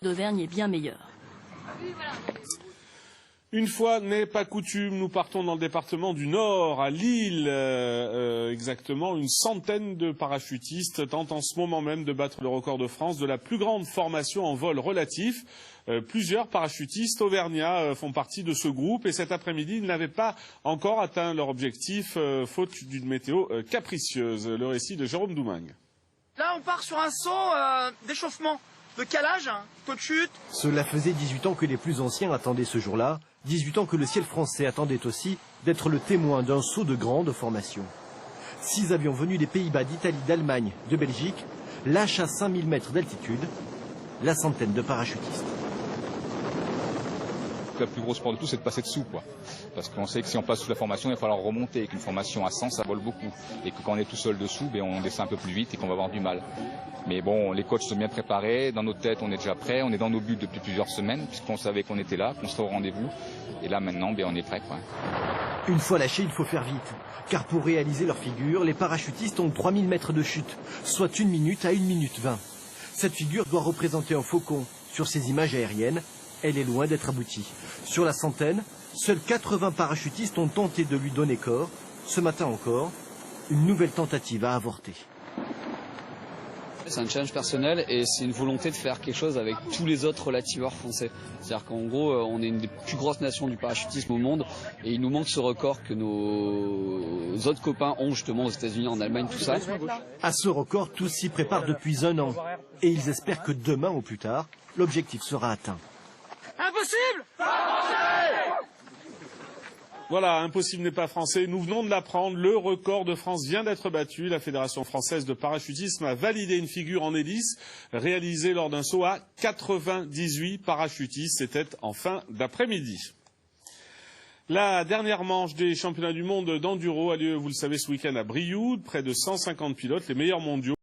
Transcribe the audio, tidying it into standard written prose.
d'Auvergne est bien meilleur. Une fois n'est pas coutume, nous partons dans le département du Nord, à Lille, exactement. Une centaine de parachutistes tentent en ce moment même de battre le record de France de la plus grande formation en vol relatif. Plusieurs parachutistes auvergnats font partie de ce groupe et cet après-midi, ils n'avaient pas encore atteint leur objectif, faute d'une météo capricieuse. Le récit de Jérôme Doumingue. Là, on part sur un saut d'échauffement, de calage, taux de chute. Cela faisait 18 ans que les plus anciens attendaient ce jour-là, 18 ans que le ciel français attendait aussi d'être le témoin d'un saut de grande formation. 6 avions venus des Pays-Bas, d'Italie, d'Allemagne, de Belgique lâchent à 5000 mètres d'altitude la centaine de parachutistes. La plus grosse peur de tout, c'est de passer dessous, quoi. Parce qu'on sait que si on passe sous la formation, il va falloir remonter, et qu'une formation à 100, ça vole beaucoup. Et que quand on est tout seul dessous, on descend un peu plus vite et qu'on va avoir du mal. Mais bon, les coachs sont bien préparés, dans nos têtes, on est déjà prêts, on est dans nos buts depuis plusieurs semaines, puisqu'on savait qu'on était là, qu'on serait au rendez-vous. Et là, maintenant, on est prêts, quoi. Une fois lâchés, il faut faire vite. Car pour réaliser leur figure, les parachutistes ont 3000 mètres de chute, soit 1 minute à 1 minute 20. Cette figure doit représenter un faucon. Sur ces images aériennes, elle est loin d'être aboutie. Sur la centaine, seuls 80 parachutistes ont tenté de lui donner corps. Ce matin encore, une nouvelle tentative a avorté. C'est un challenge personnel et c'est une volonté de faire quelque chose avec tous les autres relativeurs français. C'est-à-dire qu'en gros, on est une des plus grosses nations du parachutisme au monde et il nous manque ce record que nos autres copains ont justement aux États-Unis, en Allemagne, tout ça. À ce record, tous s'y préparent depuis 1 an et ils espèrent que demain ou plus tard, l'objectif sera atteint. Impossible! Voilà, impossible n'est pas français. Nous venons de l'apprendre. Le record de France vient d'être battu. La Fédération française de parachutisme a validé une figure en hélice réalisée lors d'un saut à 98 parachutistes. C'était en fin d'après-midi. La dernière manche des championnats du monde d'enduro a lieu, vous le savez, ce week-end à Brioude. Près de 150 pilotes, les meilleurs mondiaux.